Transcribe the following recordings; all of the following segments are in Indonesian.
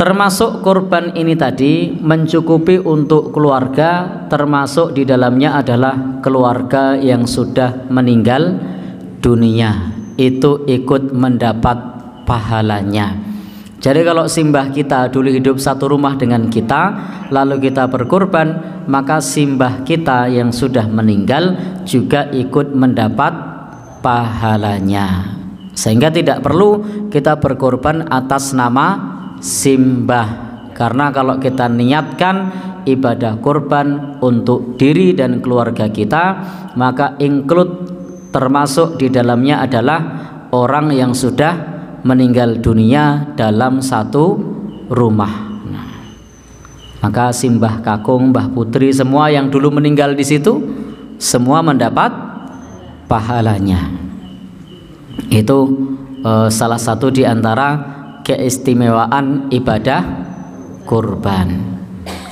Termasuk kurban ini tadi mencukupi untuk keluarga, termasuk di dalamnya adalah keluarga yang sudah meninggal dunia, itu ikut mendapat pahalanya. Jadi kalau simbah kita dulu hidup satu rumah dengan kita, lalu kita berkurban, maka simbah kita yang sudah meninggal juga ikut mendapat pahalanya. Sehingga tidak perlu kita berkorban atas nama simbah, karena kalau kita niatkan ibadah kurban untuk diri dan keluarga kita, maka include termasuk di dalamnya adalah orang yang sudah meninggal dunia dalam satu rumah. Maka simbah kakung, mbah putri, semua yang dulu meninggal di situ semua mendapat pahalanya. Itu salah satu di antara keistimewaan ibadah kurban.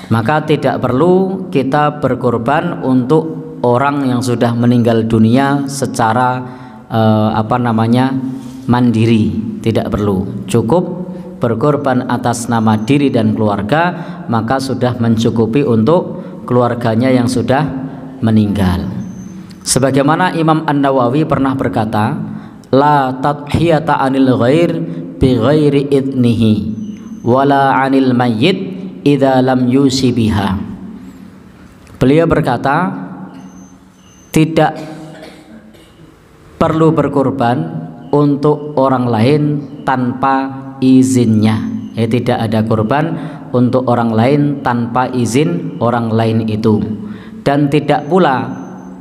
Maka tidak perlu kita berkurban untuk orang yang sudah meninggal dunia secara mandiri, tidak perlu. Cukup berkorban atas nama diri dan keluarga, maka sudah mencukupi untuk keluarganya yang sudah meninggal. Sebagaimana Imam An-Nawawi pernah berkata, la tadhiyata 'anil ghair bi ghairi idnihi wala 'anil mayyit idza lam yusi biha. Beliau berkata, tidak perlu berkorban untuk orang lain tanpa izinnya. Tidak ada korban untuk orang lain tanpa izin orang lain itu, dan tidak pula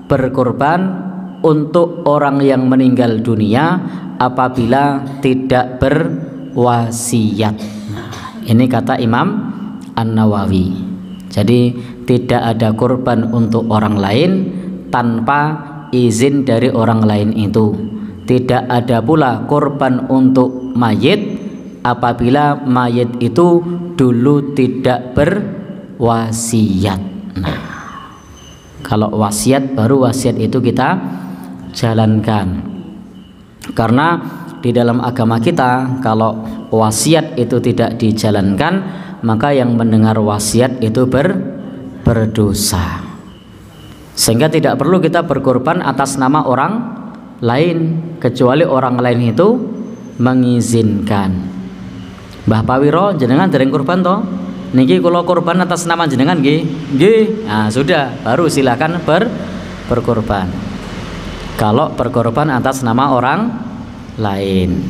berkorban untuk orang yang meninggal dunia apabila tidak berwasiat. Ini kata Imam An-Nawawi. Jadi tidak ada korban untuk orang lain tanpa izin dari orang lain itu. Tidak ada pula korban untuk mayit apabila mayit itu dulu tidak berwasiat. Nah, kalau wasiat, baru wasiat itu kita jalankan. Karena di dalam agama kita, kalau wasiat itu tidak dijalankan, maka yang mendengar wasiat itu berdosa. Sehingga tidak perlu kita berkorban atas nama orang lain, kecuali orang lain itu mengizinkan. Mbah Pawiro, jenengan dereng kurban toh? Niki kula kurban atas nama jenengan nggih. Nggih. Nah, sudah, baru silakan berkorban. Kalau berkorban atas nama orang lain.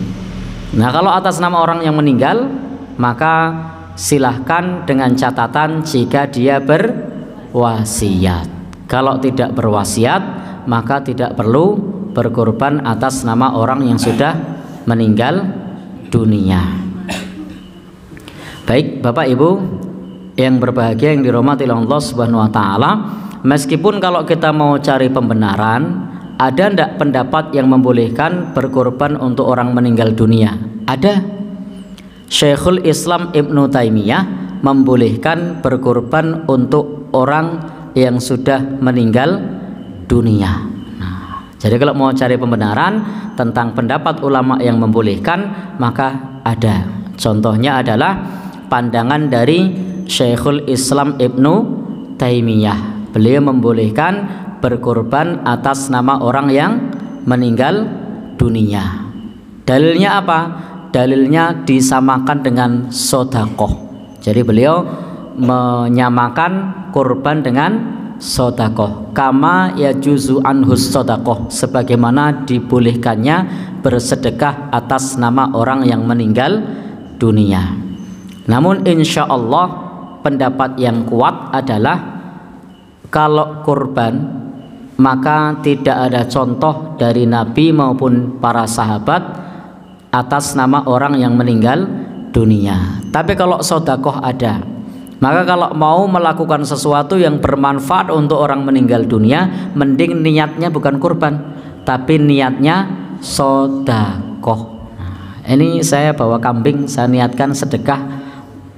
Nah, kalau atas nama orang yang meninggal, maka silahkan dengan catatan jika dia berwasiat. Kalau tidak berwasiat, maka tidak perlu berkorban atas nama orang yang sudah meninggal dunia. Baik, Bapak Ibu yang berbahagia yang dirahmati Allah Subhanahu wa taala, meskipun kalau kita mau cari pembenaran, ada ndak pendapat yang membolehkan berkorban untuk orang meninggal dunia? Ada. Syekhul Islam Ibnu Taimiyah membolehkan berkorban untuk orang yang sudah meninggal dunia. Nah, jadi kalau mau cari pembenaran tentang pendapat ulama yang membolehkan, maka ada. Contohnya adalah pandangan dari Syekhul Islam Ibnu Taimiyah. Beliau membolehkan berkorban atas nama orang yang meninggal dunia. Dalilnya apa? Dalilnya disamakan dengan sodakoh. Jadi beliau menyamakan kurban dengan sodakoh, kama yajuzu anhus sodakoh, sebagaimana dibolehkannya bersedekah atas nama orang yang meninggal dunia. Namun insya Allah pendapat yang kuat adalah kalau kurban, maka tidak ada contoh dari Nabi maupun para sahabat atas nama orang yang meninggal dunia. Tapi kalau sodakoh ada. Maka kalau mau melakukan sesuatu yang bermanfaat untuk orang meninggal dunia, mending niatnya bukan kurban, tapi niatnya sodakoh. Nah, ini saya bawa kambing, saya niatkan sedekah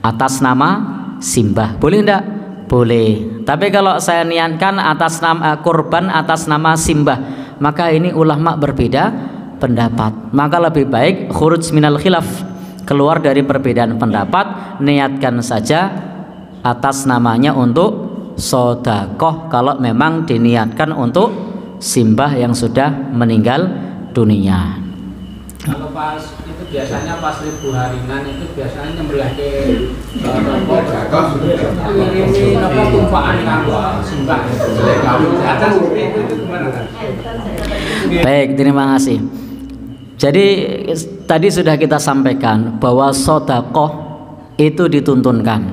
atas nama simbah, boleh enggak? Boleh. Tapi kalau saya niatkan atas nama kurban atas nama simbah, maka ini ulama berbeda pendapat. Maka lebih baik khuruj minal khilaf, keluar dari perbedaan pendapat, niatkan saja atas namanya untuk sodakoh kalau memang diniatkan untuk simbah yang sudah meninggal dunia. Kalau pas itu biasanya pas ribu harinan itu biasanya nyembelih ke ngirimi apa tumpaan kanggo simbah. Atas itu gimana kan? Baik, terima kasih. Jadi tadi sudah kita sampaikan bahwa sodakoh itu dituntunkan.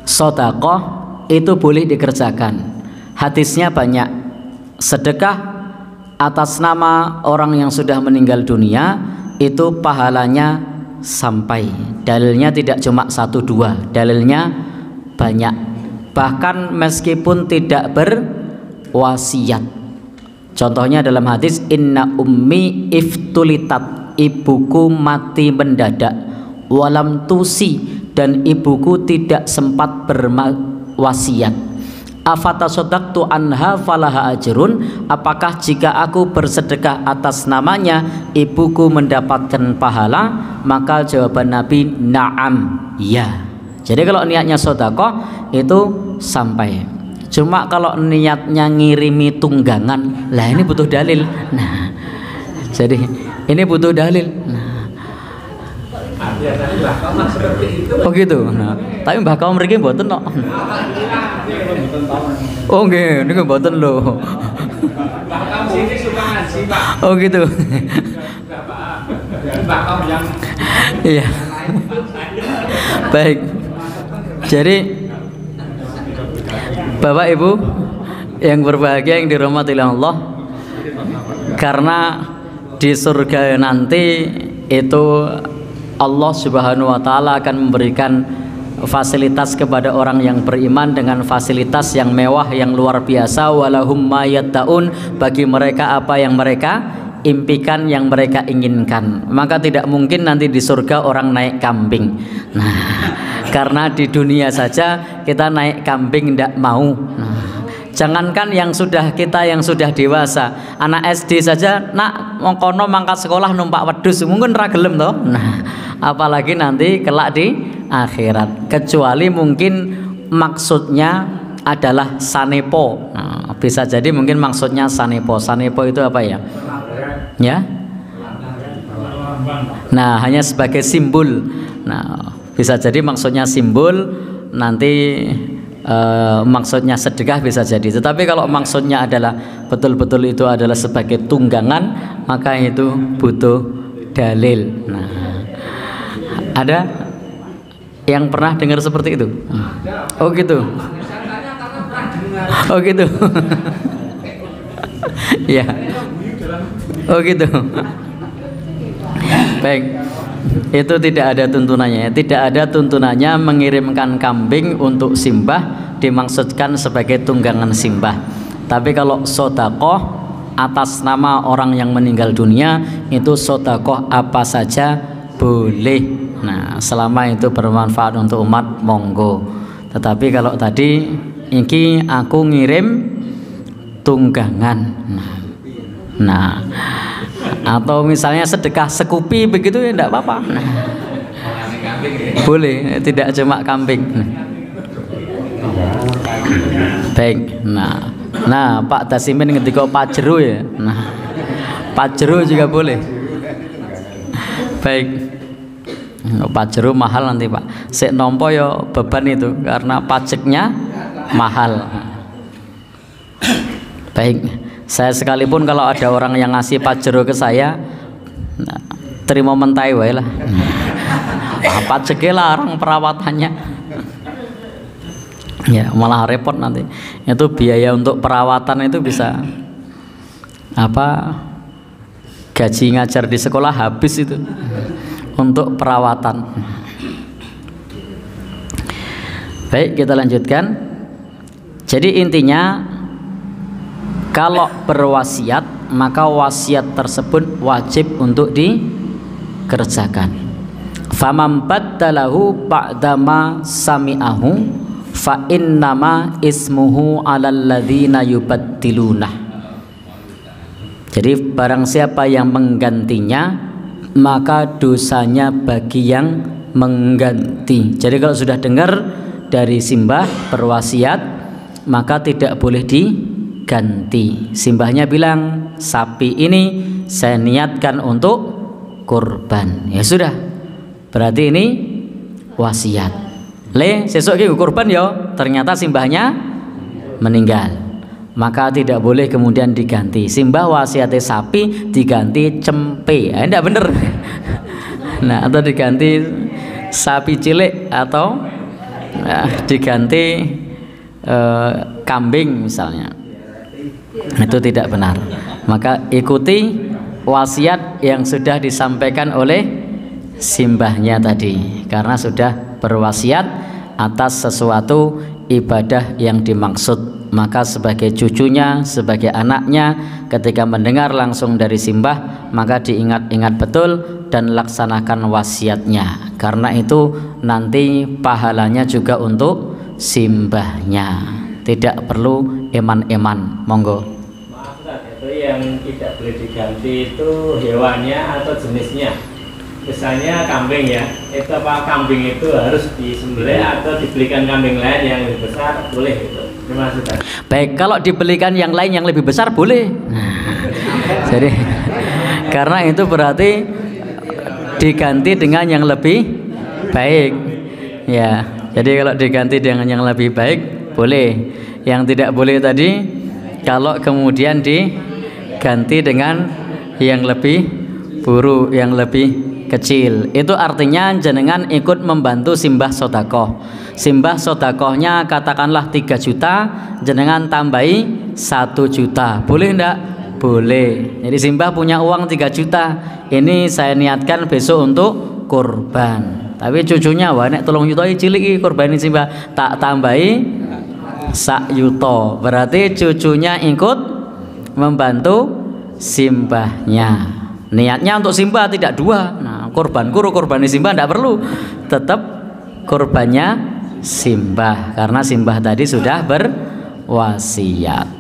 Sodakoh itu boleh dikerjakan. Hadisnya banyak. Sedekah atas nama orang yang sudah meninggal dunia itu pahalanya sampai. Dalilnya tidak cuma 1 2, dalilnya banyak. Bahkan meskipun tidak berwasiat. Contohnya dalam hadis, inna ummi iftulitat, ibuku mati mendadak, walam tusi, dan ibuku tidak sempat berwasiat. Afatasoddaqtu anha falaha ajrun, apakah jika aku bersedekah atas namanya ibuku mendapatkan pahala? Maka jawaban Nabi, na'am, ya. Jadi kalau niatnya sedekah itu sampai. Cuma kalau niatnya ngirimi tunggangan, lah ini butuh dalil. Nah, jadi ini butuh dalil. Nah, oh gitu. Nah, tapi Mbah Kaum mriki mboten kok. Oh nggih, niku mboten lho. Mbah Kaum sini suka ngaji, Pak. Oh gitu. Mbah Kaum yang Iya. Baik. Jadi Bapak Ibu yang berbahagia yang dirahmati Allah, karena di surga nanti itu Allah Subhanahu wa taala akan memberikan fasilitas kepada orang yang beriman dengan fasilitas yang mewah yang luar biasa. Walahum mayattaun, bagi mereka apa yang mereka impikan, yang mereka inginkan. Maka tidak mungkin nanti di surga orang naik kambing. Nah, karena di dunia saja kita naik kambing tidak mau. Nah, jangankan yang sudah dewasa, anak SD saja nak mongkono mangkat sekolah numpak wedhus mungkin ra gelem toh. Nah, apalagi nanti kelak di akhirat. Kecuali mungkin maksudnya adalah sanepo. Nah, bisa jadi mungkin maksudnya sanepo. Sanepo itu apa ya? Ya? Nah, hanya sebagai simbol. Nah, bisa jadi maksudnya simbol, nanti maksudnya sedekah bisa jadi. Tetapi kalau maksudnya adalah betul-betul itu adalah sebagai tunggangan, maka itu butuh dalil. Nah, ada yang pernah dengar seperti itu? Oh gitu. Oh gitu. Ya. Oh gitu. Baik. Itu tidak ada tuntunannya. Tidak ada tuntunannya mengirimkan kambing untuk simbah dimaksudkan sebagai tunggangan simbah. Tapi kalau sodakoh atas nama orang yang meninggal dunia, itu sodakoh apa saja boleh. Nah, selama itu bermanfaat untuk umat, monggo. Tetapi kalau tadi ini aku ngirim tunggangan, nah atau misalnya sedekah sekupi begitu ya tidak apa-apa. Nah, boleh, tidak cuma kambing. Baik. Nah Pak Dasimin ngendika pajero ya. Nah, pajero juga boleh. Baik. Pajero mahal nanti Pak. Sik nompo ya beban itu karena pajaknya mahal. Baik. Saya sekalipun kalau ada orang yang ngasih pajero ke saya, nah, terima mentai wae lah. Pajaknya larang perawatannya. Ya malah repot nanti. Itu biaya untuk perawatan itu bisa apa? Gaji ngajar di sekolah habis itu untuk perawatan. Baik, kita lanjutkan. Jadi intinya kalau berwasiat, maka wasiat tersebut wajib untuk dikerjakan. Faman baddalahu ba'dama sami'ahu fa innama ismuhu 'alal ladzina yubaddilunah. Jadi barang siapa yang menggantinya maka dosanya bagi yang mengganti. Jadi kalau sudah dengar dari simbah berwasiat, maka tidak boleh diganti. Simbahnya bilang, sapi ini saya niatkan untuk kurban, ya sudah, berarti ini wasiat. Sesuk iki kurban ya, ternyata simbahnya meninggal, maka tidak boleh kemudian diganti. Simbah wasiatnya sapi diganti cempe, tidak bener. Nah, atau diganti sapi cilik, atau diganti kambing misalnya, itu tidak benar. Maka ikuti wasiat yang sudah disampaikan oleh simbahnya tadi, karena sudah berwasiat atas sesuatu ibadah yang dimaksud. Maka sebagai cucunya, sebagai anaknya, ketika mendengar langsung dari simbah, maka diingat-ingat betul dan laksanakan wasiatnya. Karena itu nanti pahalanya juga untuk simbahnya, tidak perlu eman-eman. Monggo. Maaf Ustaz, itu yang tidak boleh diganti itu hewannya atau jenisnya. Misalnya kambing ya, itu apa kambing itu harus disembelih atau dibelikan kambing lain yang lebih besar, boleh itu? Terima kasih. Baik, kalau dibelikan yang lain yang lebih besar boleh. Jadi karena itu berarti diganti dengan yang lebih baik. Ya, jadi kalau diganti dengan yang lebih baik boleh. Yang tidak boleh tadi kalau kemudian diganti dengan yang lebih buruk, yang lebih kecil. Itu artinya jenengan ikut membantu simbah sodakoh. Simbah sodakohnya katakanlah 3 juta, jenengan tambahi 1 juta, boleh ndak? Boleh. Jadi simbah punya uang 3 juta, ini saya niatkan besok untuk kurban, tapi cucunya wah nek 3 juta cilik kurban simbah, tak tambahi 1 juta, berarti cucunya ikut membantu simbahnya. Niatnya untuk simbah, tidak 2. Nah, kurbanku kurban simbah tidak perlu, tetap kurbannya simbah, karena simbah tadi sudah berwasiat.